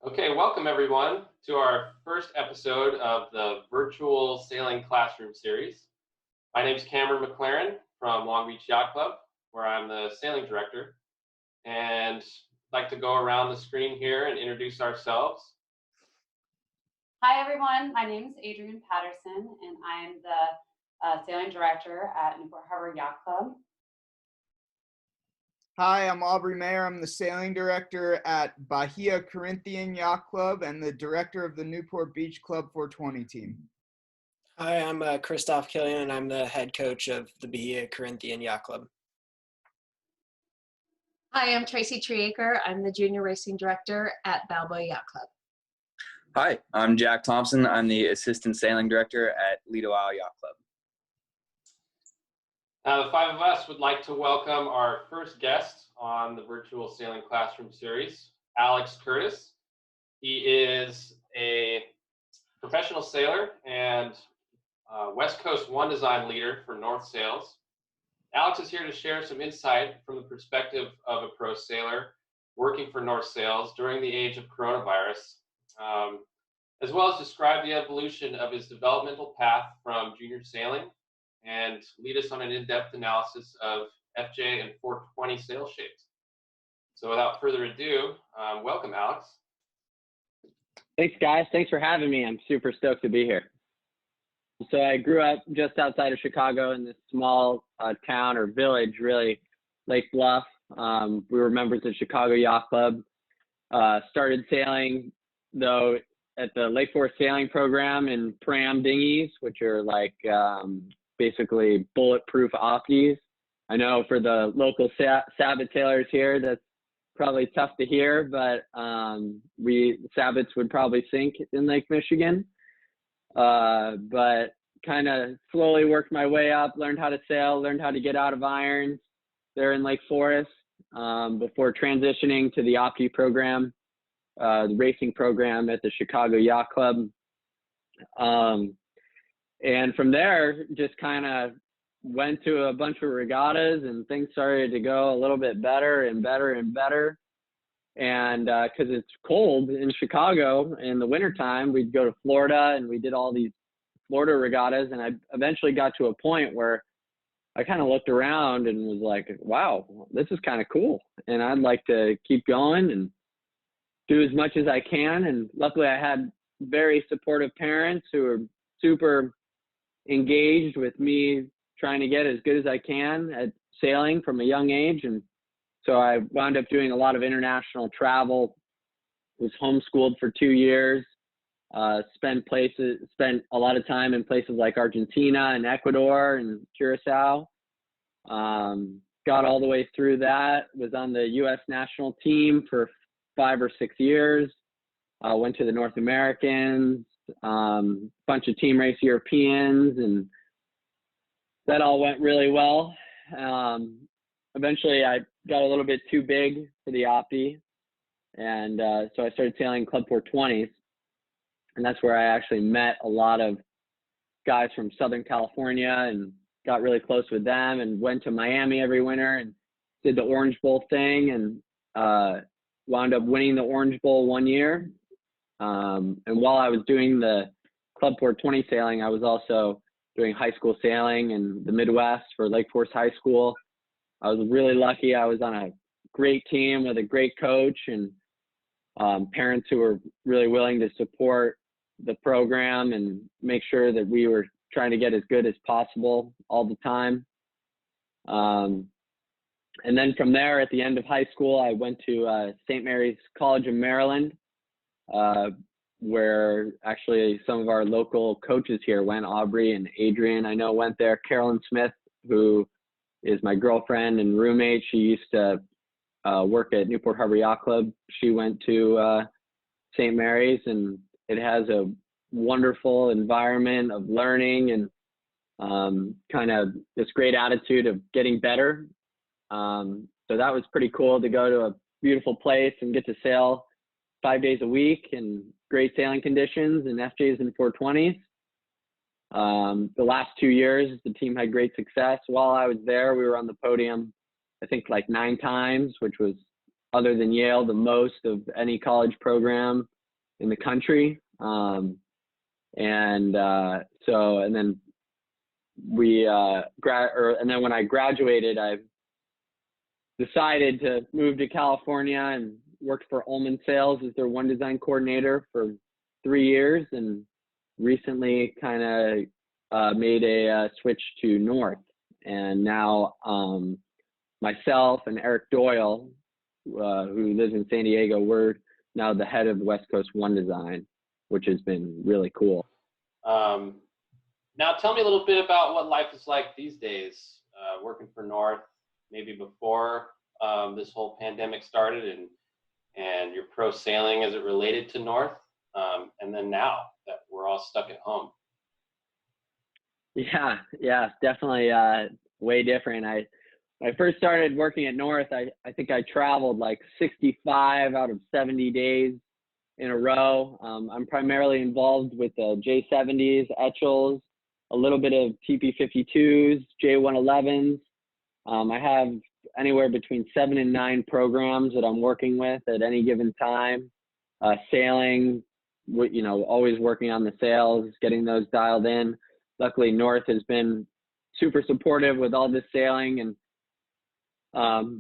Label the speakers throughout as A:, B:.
A: Okay, welcome everyone to our first episode of the virtual sailing classroom series. My name is Cameron McLaren from Long Beach Yacht Club, where I'm the sailing director. And I'd like to go around the screen here and introduce ourselves.
B: Hi everyone, my name is Adrienne Patterson and I'm the sailing director at Newport Harbor Yacht Club.
C: Hi, I'm Aubrey Mayer. I'm the sailing director at Bahia Corinthian Yacht Club and the director of the Newport Beach Club 420 team.
D: Hi, I'm Christoph Killian, and I'm the head coach of the Bahia Corinthian Yacht Club.
E: Hi, I'm Tracy Treaker. I'm the junior racing director at Balboa Yacht Club.
F: Hi, I'm Jack Thompson. I'm the assistant sailing director at Lido Isle Yacht Club.
A: The five of us would like to welcome our first guest on the virtual sailing classroom series, Alex Curtis. He is a professional sailor and West Coast One Design leader for North Sails. Alex is here to share some insight from the perspective of a pro sailor working for North Sails during the age of coronavirus, as well as describe the evolution of his developmental path from junior sailing and lead us on an in-depth analysis of FJ and 420 sail shapes. So without further ado, welcome, Alex.
G: Thanks, guys. Thanks for having me. I'm super stoked to be here. So I grew up just outside of Chicago in this small town or village, really, Lake Bluff. We were members of Chicago Yacht Club. Started sailing, though, at the Lake Forest Sailing Program in Pram dinghies, which are like basically bulletproof opties. I know for the local Sabot sailors here, that's probably tough to hear, but Sabots would probably sink in Lake Michigan. But kind of slowly worked my way up, learned how to sail, learned how to get out of irons there in Lake Forest before transitioning to the Opti program, the racing program at the Chicago Yacht Club. And from there, just kind of went to a bunch of regattas and things started to go a little bit better and better and better. And because it's cold in Chicago in the wintertime, we'd go to Florida and we did all these Florida regattas. And I eventually got to a point where I kind of looked around and was like, wow, this is kind of cool. And I'd like to keep going and do as much as I can. And luckily I had very supportive parents who were super engaged with me trying to get as good as I can at sailing from a young age. And so I wound up doing a lot of international travel, was homeschooled for 2 years, spent a lot of time in places like Argentina and Ecuador and Curacao. Got all the way through that, was on the U.S. national team for 5 or 6 years, went to the North Americans, bunch of team race Europeans, and that all went really well. Eventually I got a little bit too big for the Opti, and so I started sailing Club 420s, and that's where I actually met a lot of guys from Southern California and got really close with them and went to Miami every winter and did the Orange Bowl thing and wound up winning the Orange Bowl one year. And while I was doing the Club 420 sailing, I was also doing high school sailing in the Midwest for Lake Forest High School. I was really lucky. I was on a great team with a great coach and parents who were really willing to support the program and make sure that we were trying to get as good as possible all the time. And then from there, at the end of high school, I went to St. Mary's College of Maryland, where actually some of our local coaches here went. Aubrey and Adrienne, I know, went there. Carolyn Smith, who is my girlfriend and roommate, she used to work at Newport Harbor Yacht Club. She went to St. Mary's, and it has a wonderful environment of learning and kind of this great attitude of getting better. So that was pretty cool to go to a beautiful place and get to sail 5 days a week in great sailing conditions and FJs and 420s. The last 2 years, the team had great success. While I was there, we were on the podium, I think like 9 times, which was, other than Yale, the most of any college program in the country. And then and then when I graduated, I decided to move to California and worked for Ullman Sales as their one design coordinator for 3 years, and recently kind of made a switch to North. And now myself and Eric Doyle, who lives in San Diego, we're now the head of West Coast One Design, which has been really cool.
A: Now tell me a little bit about what life is like these days, working for North, maybe before this whole pandemic started, and your pro sailing as it related to North, and then now that we're all stuck at home.
G: Yeah, definitely way different. When I first started working at North, I think I traveled like 65 out of 70 days in a row. I'm primarily involved with the J70s, Etchels, a little bit of TP52s, J111s. I have anywhere between 7 and 9 programs that I'm working with at any given time. Sailing, always working on the sails, getting those dialed in. Luckily, North has been super supportive with all this sailing, and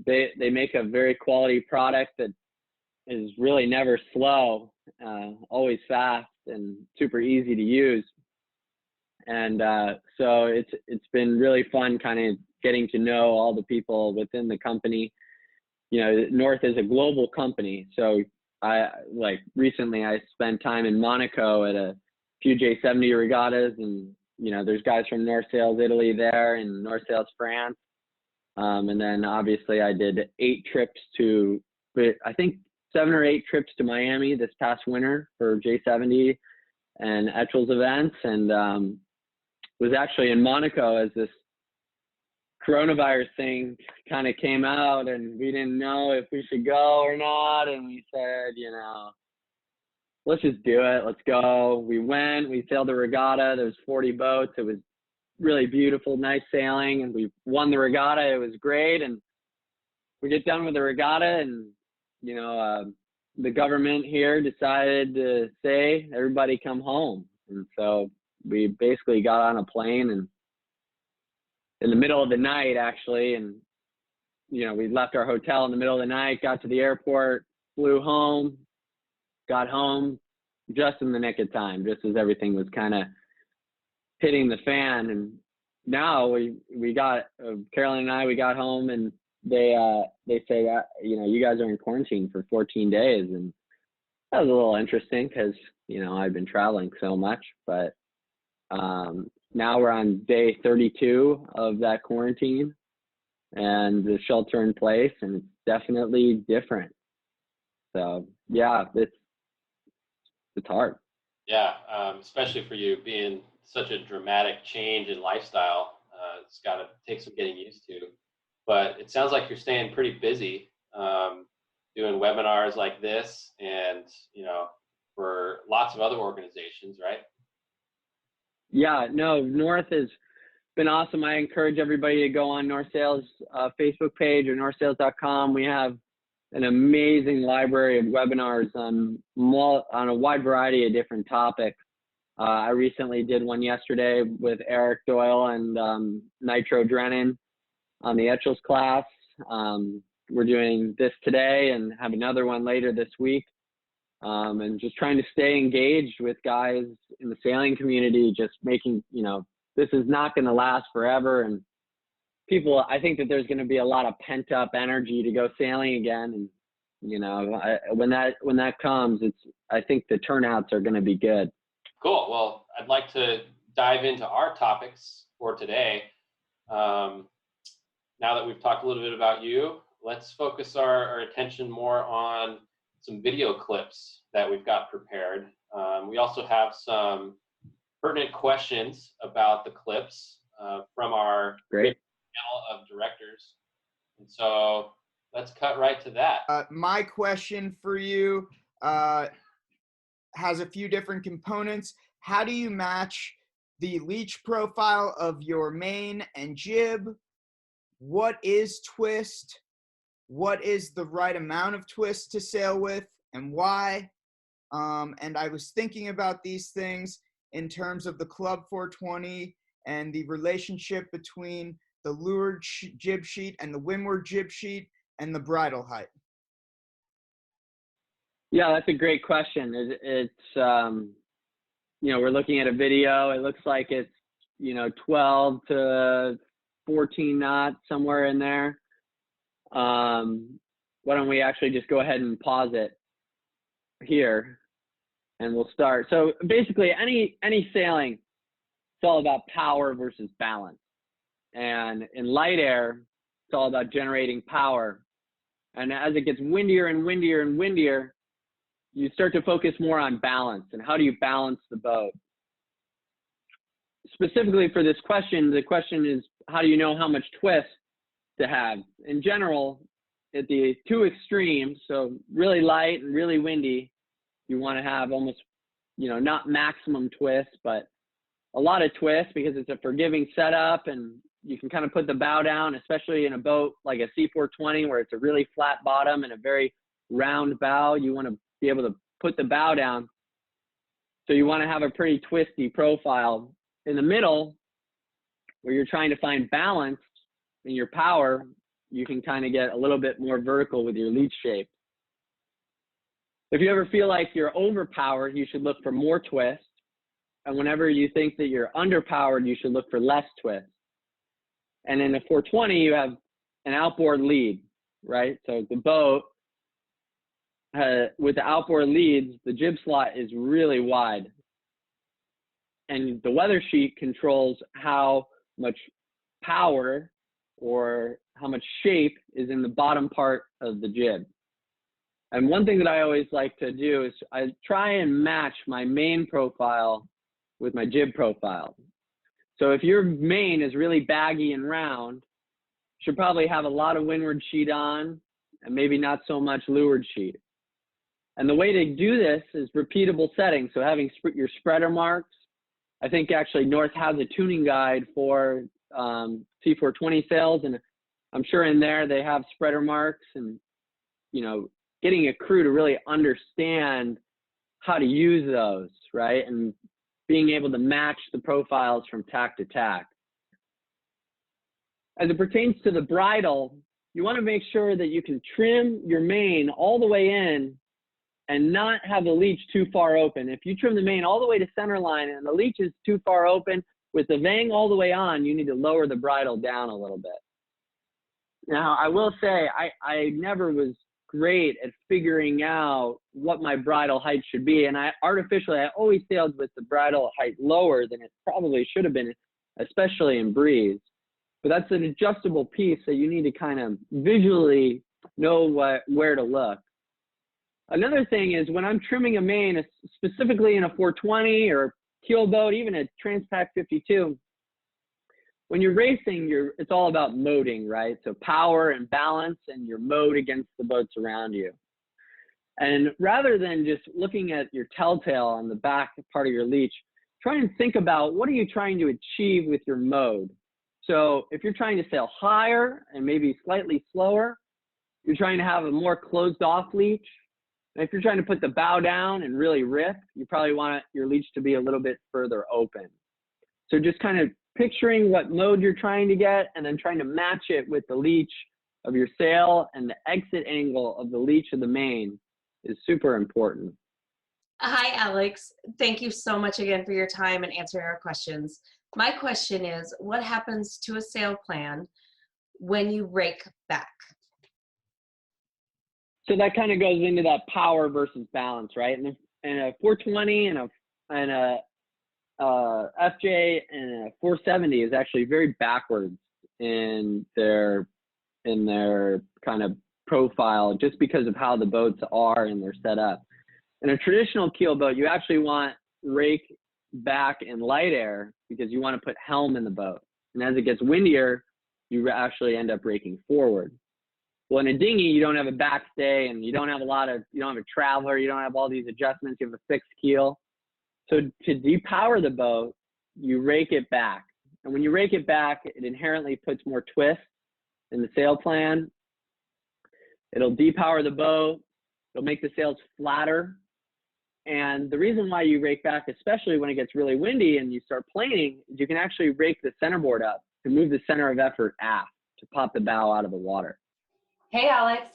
G: they make a very quality product that is really never slow, always fast and super easy to use. And so it's been really fun kind of getting to know all the people within the company. North is a global company, so recently I spent time in Monaco at a few J70 regattas, and there's guys from North Sails Italy there and North Sails France. And then obviously I did 7 or 8 trips to Miami this past winter for J70 and Etchels events, and was actually in Monaco as this coronavirus thing kind of came out, and we didn't know if we should go or not, and we said, let's just do it, let's go. We went, we sailed the regatta, there was 40 boats, it was really beautiful, nice sailing, and we won the regatta. It was great, and we get done with the regatta, and the government here decided to say everybody come home, and so we basically got on a plane, and in the middle of the night actually, and we left our hotel in the middle of the night, got to the airport, flew home, got home just in the nick of time, just as everything was kind of hitting the fan. And now we got Carolyn and I, we got home, and they say you guys are in quarantine for 14 days, and that was a little interesting because I've been traveling so much. But now we're on day 32 of that quarantine and the shelter in place, and it's definitely different. So yeah, it's hard.
A: Yeah, especially for you, being such a dramatic change in lifestyle. It's got to take some getting used to. But it sounds like you're staying pretty busy, doing webinars like this, and for lots of other organizations, right?
G: Yeah, no, North has been awesome. I encourage everybody to go on North Sails Facebook page or northsails.com. We have an amazing library of webinars on a wide variety of different topics. I recently did one yesterday with Eric Doyle and Nitro Drennan on the Etchels class. We're doing this today and have another one later this week. And just trying to stay engaged with guys in the sailing community, just making, this is not going to last forever. And I think that there's going to be a lot of pent up energy to go sailing again. And, when that comes, I think the turnouts are going to be good.
A: Cool. Well, I'd like to dive into our topics for today. Now that we've talked a little bit about you, let's focus our attention more on some video clips that we've got prepared. We also have some pertinent questions about the clips from our
G: Great
A: panel of directors. And so let's cut right to that.
C: My question for you has a few different components. How do you match the leach profile of your main and jib? What is twist? What is the right amount of twist to sail with, and why? And I was thinking about these things in terms of the Club 420 and the relationship between the leeward jib sheet and the windward jib sheet and the bridle height.
G: Yeah, that's a great question. It's you know, we're looking at a video. It looks like it's, you know, 12 to 14 knots, somewhere in there. Why don't we actually just go ahead and pause it here, and we'll start. So basically, any sailing, it's all about power versus balance. And in light air, it's all about generating power. And as it gets windier and windier and windier, you start to focus more on balance and how do you balance the boat. Specifically for this question, the question is, how do you know how much twist to have? In general, at the two extremes, so really light and really windy, you want to have almost, you know, not maximum twist, but a lot of twist, because it's a forgiving setup and you can kind of put the bow down, especially in a boat like a C420 where it's a really flat bottom and a very round bow. You want to be able to put the bow down. So you want to have a pretty twisty profile. In the middle, where you're trying to find balance in your power, you can kind of get a little bit more vertical with your leech shape. If you ever feel like you're overpowered, you should look for more twist. And whenever you think that you're underpowered, you should look for less twist. And in a 420, you have an outboard lead, right? So the boat, with the outboard leads, the jib slot is really wide. And the weather sheet controls how much power or how much shape is in the bottom part of the jib. And one thing that I always like to do is I try and match my main profile with my jib profile. So if your main is really baggy and round, you should probably have a lot of windward sheet on and maybe not so much leeward sheet. And the way to do this is repeatable settings. So having your spreader marks. I think actually North has a tuning guide for C420 sails, and I'm sure in there they have spreader marks, and, you know, getting a crew to really understand how to use those, right? And being able to match the profiles from tack to tack. As it pertains to the bridle, you want to make sure that you can trim your main all the way in and not have the leech too far open. If you trim the main all the way to center line and the leech is too far open, with the vang all the way on, you need to lower the bridle down a little bit. Now, I will say, I never was great at figuring out what my bridle height should be. And I always sailed with the bridle height lower than it probably should have been, especially in breeze. But that's an adjustable piece that you need to kind of visually know where to look. Another thing is when I'm trimming a main, specifically in a 420 or keel boat, even a Transpac 52, when you're racing, it's all about moding, right? So power and balance and your mode against the boats around you. And rather than just looking at your telltale on the back part of your leech, try and think about what are you trying to achieve with your mode. So if you're trying to sail higher and maybe slightly slower, you're trying to have a more closed off leech. And if you're trying to put the bow down and really rip, you probably want your leech to be a little bit further open. So just kind of picturing what mode you're trying to get and then trying to match it with the leech of your sail, and the exit angle of the leech of the main is super important.
E: Hi, Alex. Thank you so much again for your time and answering our questions. My question is, what happens to a sail plan when you rake back?
G: So that kind of goes into that power versus balance, right? And a 420 and a FJ and a 470 is actually very backwards in their kind of profile, just because of how the boats are and they're set up. In a traditional keel boat, you actually want rake back in light air because you want to put helm in the boat. And as it gets windier, you actually end up raking forward. Well, in a dinghy, you don't have a backstay and you don't have a traveler, you don't have all these adjustments, you have a fixed keel. So to depower the boat, you rake it back. And when you rake it back, it inherently puts more twist in the sail plan. It'll depower the boat. It'll make the sails flatter. And the reason why you rake back, especially when it gets really windy and you start planing, is you can actually rake the centerboard up to move the center of effort aft to pop the bow out of the water.
B: Hey, Alex,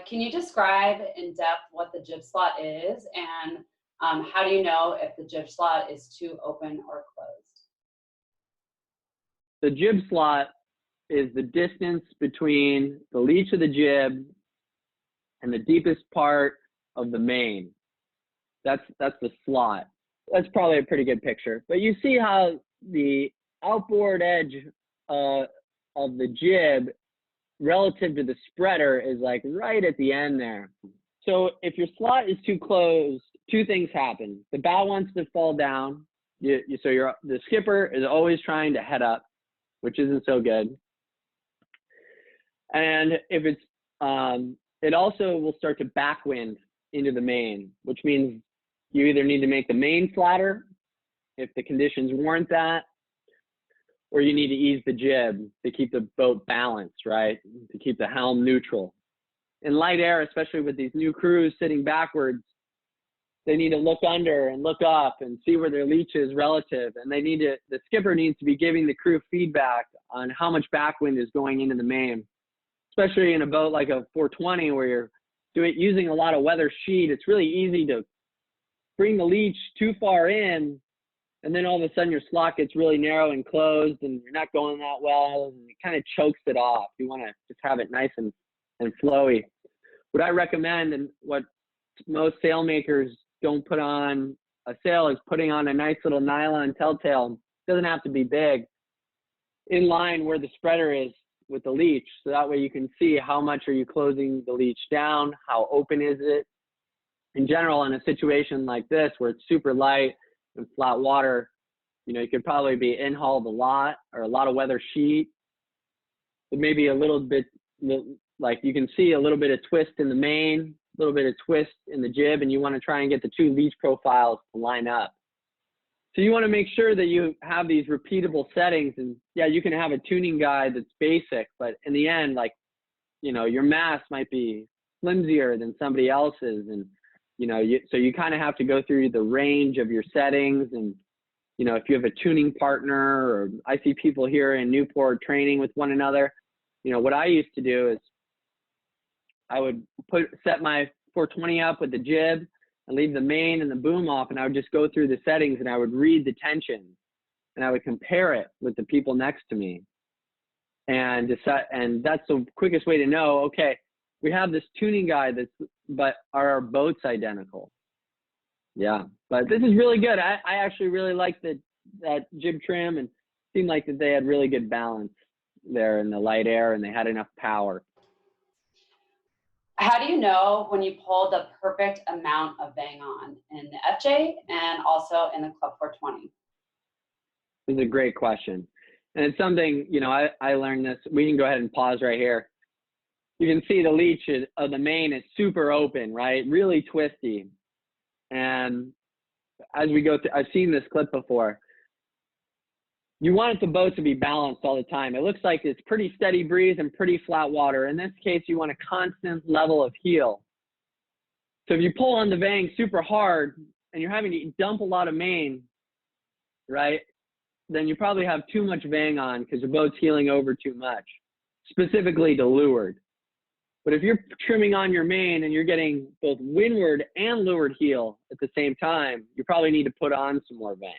B: can you describe in depth what the jib slot is, and how do you know if the jib slot is too open or closed?
G: The jib slot is the distance between the leech of the jib and the deepest part of the main. That's the slot. That's probably a pretty good picture. But you see how the outboard edge of the jib relative to the spreader is like right at the end there. So if your slot is too closed, two things happen. The bow wants to fall down. The skipper is always trying to head up, which isn't so good. And if it's, it also will start to backwind into the main, which means you either need to make the main flatter if the conditions warrant that, or you need to ease the jib to keep the boat balanced, right? To keep the helm neutral. In light air, especially with these new crews sitting backwards, they need to look under and look up and see where their leech is relative. And the skipper needs to be giving the crew feedback on how much backwind is going into the main, especially in a boat like a 420 where you're using a lot of weather sheet. It's really easy to bring the leech too far in, and then all of a sudden your slot gets really narrow and closed and you're not going that well, and it kind of chokes it off. You want to just have it nice and flowy. What I recommend, and what most sail makers don't put on a sail, is putting on a nice little nylon telltale. It doesn't have to be big, in line where the spreader is with the leech, so that way you can see how much are you closing the leech down, how open is it. In general, in a situation like this where it's super light and flat water, you could probably be in-hauled a lot, or a lot of weather sheet, but maybe a little bit, like you can see a little bit of twist in the main, a little bit of twist in the jib, and you want to try and get the two leech profiles to line up. So you want to make sure that you have these repeatable settings, and yeah, you can have a tuning guide that's basic, but in the end, like, your mass might be flimsier than somebody else's, and so you kind of have to go through the range of your settings. And if you have a tuning partner, or I see people here in Newport training with one another, what I used to do is I would set my 420 up with the jib and leave the main and the boom off, and I would just go through the settings and I would read the tension and I would compare it with the people next to me, and decide. And that's the quickest way to know, okay, we have this tuning guide, but are our boats identical? Yeah, but this is really good. I actually really like that jib trim, and it seemed like that they had really good balance there in the light air, and they had enough power.
B: How do you know when you pull the perfect amount of bang on in the FJ and also in the Club 420?
G: This is a great question. And it's something, I learned this. We can go ahead and pause right here. You can see the leech of the main is super open, right? Really twisty. And as we go through, I've seen this clip before. You want the boat to be balanced all the time. It looks like it's pretty steady breeze and pretty flat water. In this case, you want a constant level of heel. So if you pull on the vang super hard and you're having to dump a lot of main, right, then you probably have too much vang on because the boat's heeling over too much, specifically to leeward. But if you're trimming on your main and you're getting both windward and leeward heel at the same time, you probably need to put on some more vang.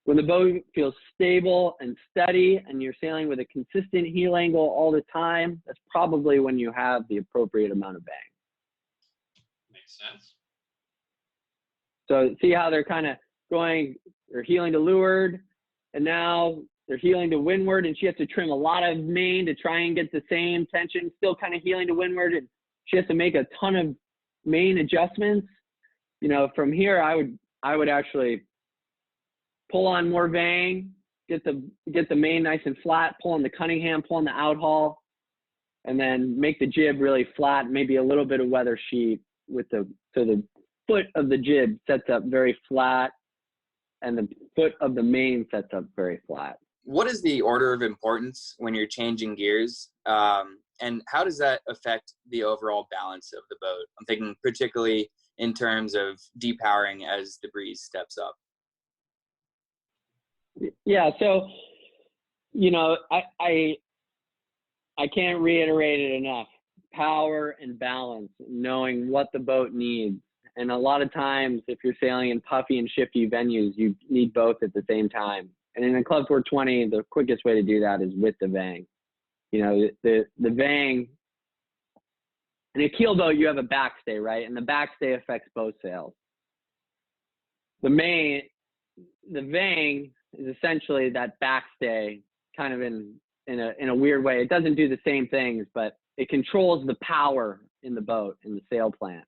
G: When the boat feels stable and steady and you're sailing with a consistent heel angle all the time, that's probably when you have the appropriate amount of vang.
A: Makes sense.
G: So see how they're kind of they're heeling to leeward, and now they're heeling to windward, and she has to trim a lot of main to try and get the same tension, still kind of heeling to windward, and she has to make a ton of main adjustments. From here, I would actually pull on more vang, get the main nice and flat, pull on the Cunningham, pull on the outhaul, and then make the jib really flat, maybe a little bit of weather sheet so the foot of the jib sets up very flat and the foot of the main sets up very flat.
F: What is the order of importance when you're changing gears? And how does that affect the overall balance of the boat? I'm thinking particularly in terms of depowering as the breeze steps up.
G: Yeah, so I can't reiterate it enough. Power and balance, knowing what the boat needs. And a lot of times, if you're sailing in puffy and shifty venues, you need both at the same time. And in a Club 420, the quickest way to do that is with the vang. The vang, in a keel boat, you have a backstay, right? And the backstay affects both sails. The vang is essentially that backstay, kind of in a weird way. It doesn't do the same things, but it controls the power in the boat, in the sail plant.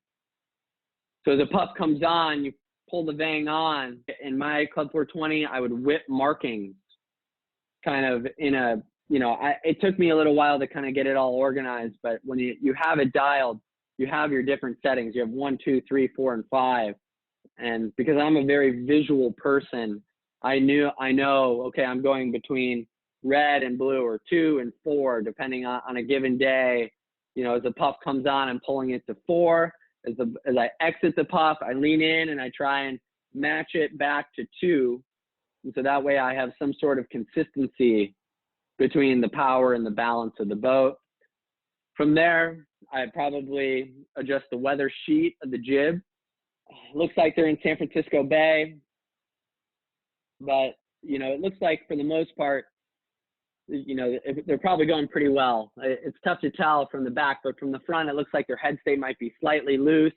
G: So as a puff comes on, you pull the vang on. In my Club 420, I would whip markings kind of in a, it took me a little while to kind of get it all organized, but when you have it dialed, you have your different settings. You have 1, 2, 3, 4, and 5. And because I'm a very visual person, I know, okay, I'm going between red and blue, or 2 and 4, depending on a given day. As the puff comes on, I'm pulling it to 4. As I exit the puff, I lean in and I try and match it back to 2. And so that way I have some sort of consistency between the power and the balance of the boat. From there, I probably adjust the weather sheet of the jib. It looks like they're in San Francisco Bay, but it looks like for the most part, they're probably going pretty well. It's tough to tell from the back, but from the front, it looks like their head stay might be slightly loose.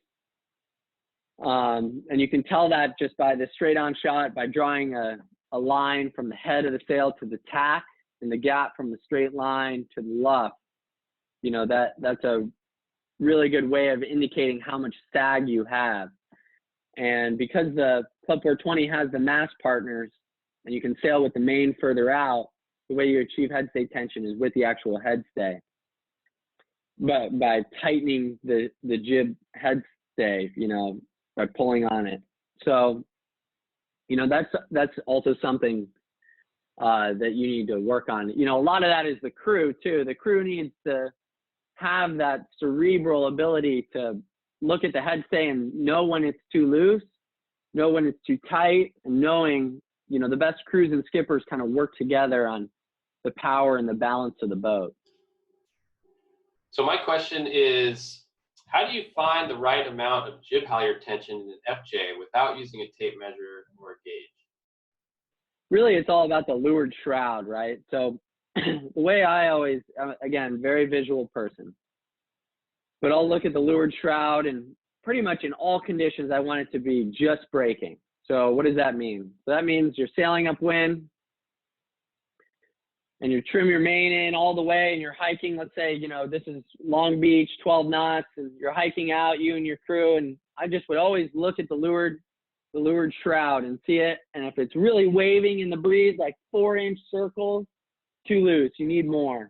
G: And you can tell that just by the straight on shot, by drawing a line from the head of the sail to the tack, and the gap from the straight line to the luff. That's a really good way of indicating how much sag you have. And because the Club 420 has the mast partners, and you can sail with the main further out, the way you achieve head stay tension is with the actual head stay. But by tightening the jib head stay, by pulling on it. So, that's also something that you need to work on. A lot of that is the crew too. The crew needs to have that cerebral ability to look at the head stay and know when it's too loose, know when it's too tight, and knowing, the best crews and skippers kind of work together on the power and the balance of the boat.
A: So my question is, how do you find the right amount of jib halyard tension in an FJ without using a tape measure or a gauge?
G: Really, it's all about the leeward shroud, right? So the way I always, again, very visual person, but I'll look at the leeward shroud, and pretty much in all conditions, I want it to be just breaking. So what does that mean? So that means you're sailing upwind, and you trim your main in all the way, and you're hiking, let's say, this is Long Beach, 12 knots, and you're hiking out, you and your crew, and I just would always look at the leeward shroud and see it. And if it's really waving in the breeze, like 4-inch circles, too loose, you need more.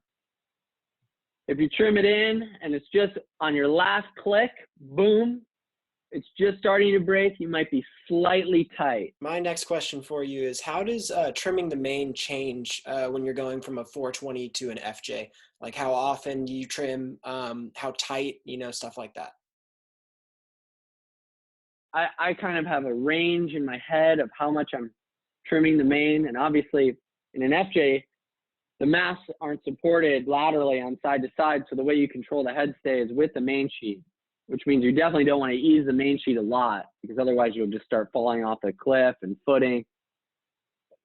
G: If you trim it in and it's just on your last click, boom, it's just starting to break, you might be slightly tight.
D: My next question for you is, how does trimming the main change when you're going from a 420 to an FJ? Like, how often do you trim, how tight, stuff like that?
G: I kind of have a range in my head of how much I'm trimming the main. And obviously in an FJ, the masts aren't supported laterally on side to side. So the way you control the head stay is with the main sheet, which means you definitely don't want to ease the main sheet a lot, because otherwise you'll just start falling off the cliff and footing.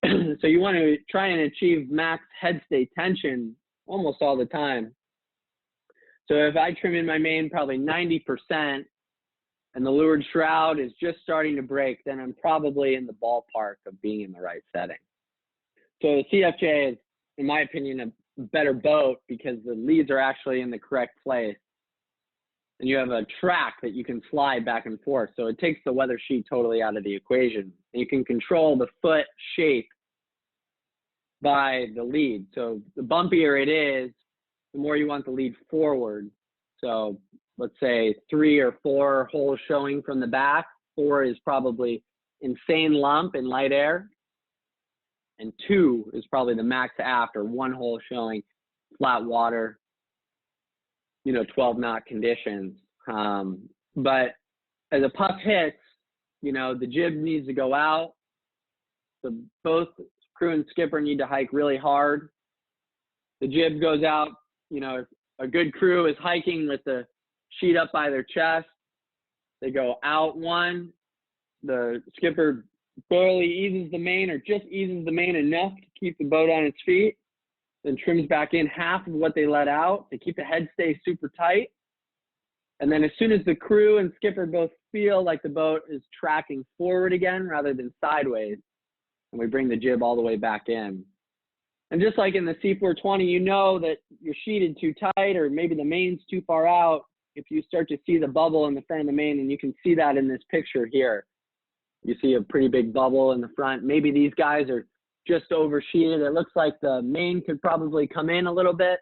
G: So you want to try and achieve max head stay tension almost all the time. So if I trim in my main probably 90% and the leeward shroud is just starting to break, then I'm probably in the ballpark of being in the right setting. So the CFJ is, in my opinion, a better boat because the leads are actually in the correct place. And you have a track that you can slide back and forth. So it takes the weather sheet totally out of the equation. And you can control the foot shape by the lead. So the bumpier it is, the more you want the lead forward. So let's say 3 or 4 holes showing from the back. 4 is probably insane lump in light air. And 2 is probably the max aft, or 1 hole showing flat water, 12 knot conditions. But as a puff hits, you know, the jib needs to go out. So both crew and skipper need to hike really hard. The jib goes out, you know, if a good crew is hiking with the sheet up by their chest, they go out one. The skipper barely eases the main or just eases the main enough to keep the boat on its feet, then trims back in half of what they let out to keep the head stay super tight. And then as soon as the crew and skipper both feel like the boat is tracking forward again rather than sideways, and we bring the jib all the way back in. And just like in the C420, you know that you're sheeted too tight or maybe the main's too far out if you start to see the bubble in the front of the main, and you can see that in this picture here. You see a pretty big bubble in the front. Maybe these guys are just over sheeted. It looks like the main could probably come in a little bit.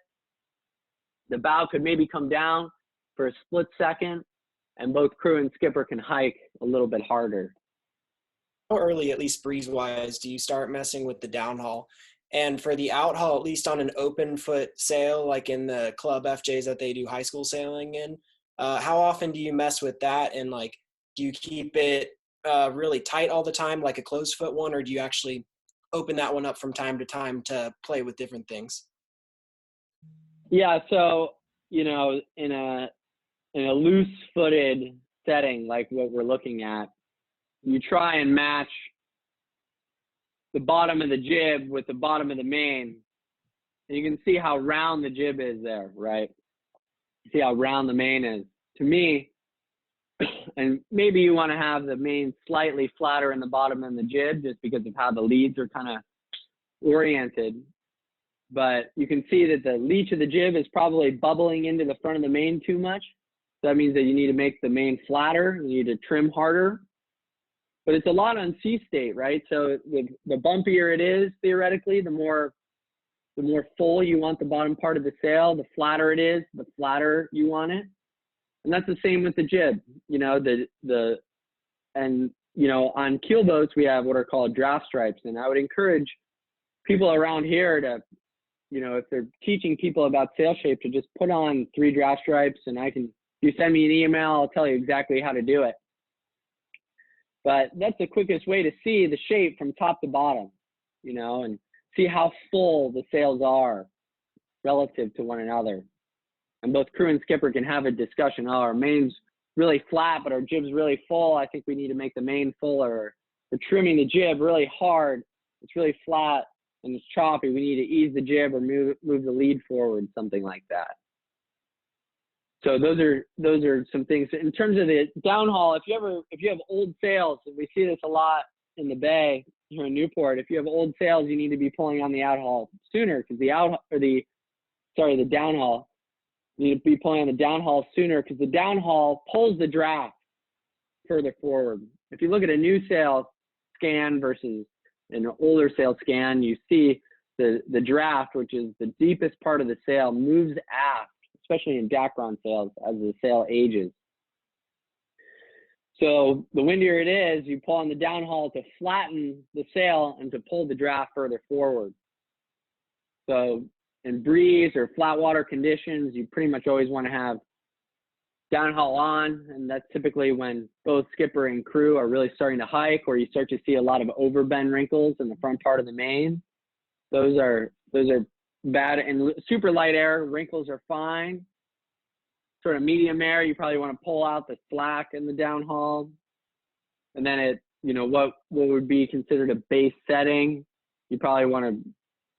G: The bow could maybe come down for a split second, and both crew and skipper can hike a little bit harder.
D: How early, at least breeze-wise, do you start messing with the downhaul? And for the outhaul, at least on an open foot sail, like in the club FJs that they do high school sailing in, how often do you mess with that? And like, do you keep it really tight all the time, like a closed foot one, or do you actually open that one up from time to time to play with different things?
G: Yeah, so, you know, in a loose-footed setting like what we're looking at, you try and match the bottom of the jib with the bottom of the main. And you can see how round the jib is there, right? See how round the main is. To me, and maybe you want to have the main slightly flatter in the bottom than the jib just because of how the leads are kind of oriented. But you can see that the leech of the jib is probably bubbling into the front of the main too much. So that means that you need to make the main flatter. You need to trim harder. But it's a lot on sea state, right? So the bumpier it is, theoretically, the more full you want the bottom part of the sail. The flatter it is, the flatter you want it. And that's the same with the jib. You know, and you know, on keel boats we have what are called draft stripes, and I would encourage people around here to, you know, if they're teaching people about sail shape, to just put on 3 draft stripes, and if you send me an email, I'll tell you exactly how to do it. But that's the quickest way to see the shape from top to bottom, you know, and see how full the sails are relative to one another. And both crew and skipper can have a discussion. Oh, our main's really flat, but our jib's really full. I think we need to make the main fuller. We're trimming the jib really hard. It's really flat and it's choppy. We need to ease the jib or move the lead forward, something like that. So those are some things. In terms of the downhaul, if you have old sails, and we see this a lot in the bay here in Newport, if you have old sails, you need to be pulling on the outhaul sooner because the downhaul. You need to be pulling on the downhaul sooner because the downhaul pulls the draft further forward. If you look at a new sail scan versus an older sail scan, you see the draft, which is the deepest part of the sail, moves aft, especially in Dacron sails as the sail ages. So the windier it is, you pull on the downhaul to flatten the sail and to pull the draft further forward. So in breeze or flat water conditions, you pretty much always want to have downhaul on, and that's typically when both skipper and crew are really starting to hike, or you start to see a lot of overbend wrinkles in the front part of the main. Those are bad. And super light air, wrinkles are fine. Sort of medium air, you probably want to pull out the slack in the downhaul. And then what would be considered a base setting, you probably want to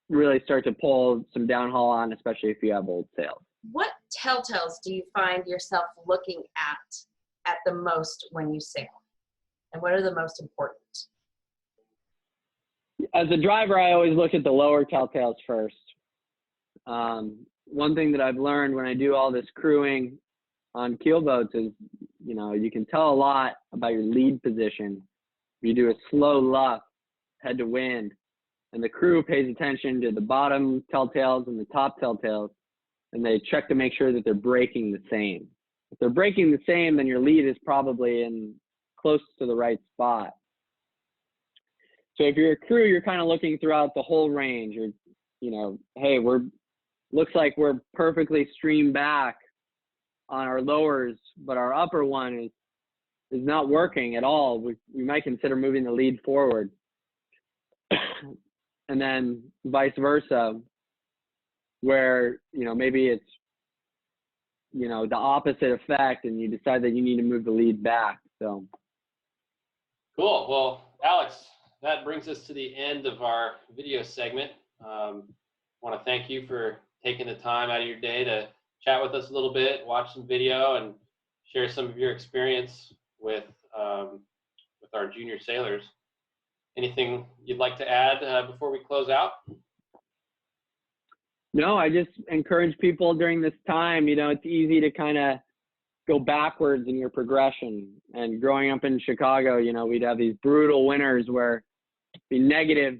G: really start to pull some downhaul on, especially if you have old sails.
E: What telltales do you find yourself looking at the most when you sail? And what are the most important?
G: As a driver, I always look at the lower telltales first. One thing that I've learned when I do all this crewing on keel boats is, you can tell a lot about your lead position. If you do a slow luff, head to wind, and the crew pays attention to the bottom telltales and the top telltales, and they check to make sure that they're braking the same. If they're braking the same, then your lead is probably in close to the right spot. So if you're a crew, you're kind of looking throughout the whole range. Hey, looks like we're perfectly streamed back on our lowers, but our upper one is is not working at all, we might consider moving the lead forward. And then vice versa, where, maybe it's, the opposite effect and you decide that you need to move the lead back. So.
A: Cool. Well, Alex, that brings us to the end of our video segment. I want to thank you for taking the time out of your day to chat with us a little bit, watch some video, and share some of your experience with our junior sailors. Anything you'd like to add before we close out?
G: No, I just encourage people during this time, it's easy to kind of go backwards in your progression. And growing up in Chicago, we'd have these brutal winters where it'd be negative,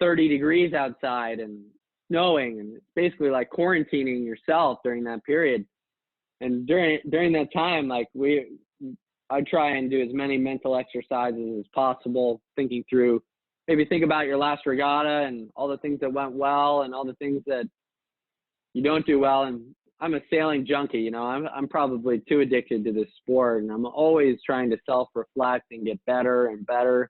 G: 30 degrees outside and snowing, and it's basically like quarantining yourself during that period. And during that time, like I try and do as many mental exercises as possible, thinking through, maybe think about your last regatta and all the things that went well and all the things that you don't do well. And I'm a sailing junkie, I'm probably too addicted to this sport, and I'm always trying to self-reflect and get better and better.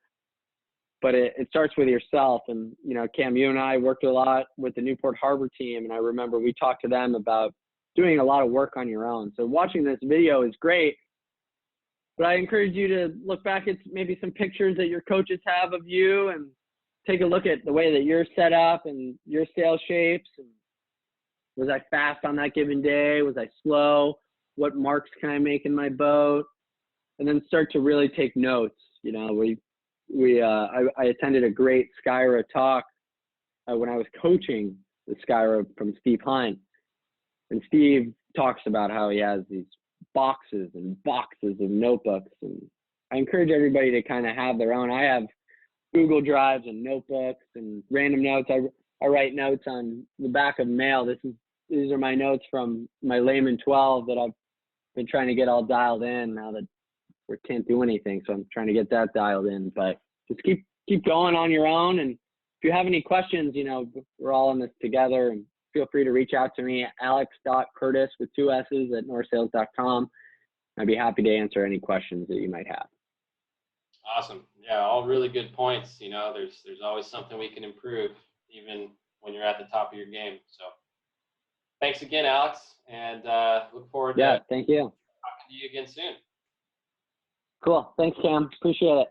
G: But it starts with yourself. And, Cam, you and I worked a lot with the Newport Harbor team, and I remember we talked to them about doing a lot of work on your own. So watching this video is great, but I encourage you to look back at maybe some pictures that your coaches have of you and take a look at the way that you're set up and your sail shapes. And was I fast on that given day? Was I slow? What marks can I make in my boat? And then start to really take notes. I attended a great Skyra talk when I was coaching the Skyra from Steve Hine. And Steve talks about how he has these boxes and boxes of notebooks. And I encourage everybody to kind of have their own. I have Google Drives and notebooks and random notes. I write notes on the back of mail. These are my notes from my Layman 12 that I've been trying to get all dialed in now that we can't do anything. So I'm trying to get that dialed in. But just keep going on your own. And if you have any questions, we're all in this together. And feel free to reach out to me, alex.curtis with 2 S's at northsails.com. I'd be happy to answer any questions that you might have.
A: Awesome. Yeah, all really good points. There's always something we can improve, even when you're at the top of your game. So thanks again, Alex, and look forward to
G: thank you.
A: talking to you again soon.
G: Cool. Thanks, Cam. Appreciate it.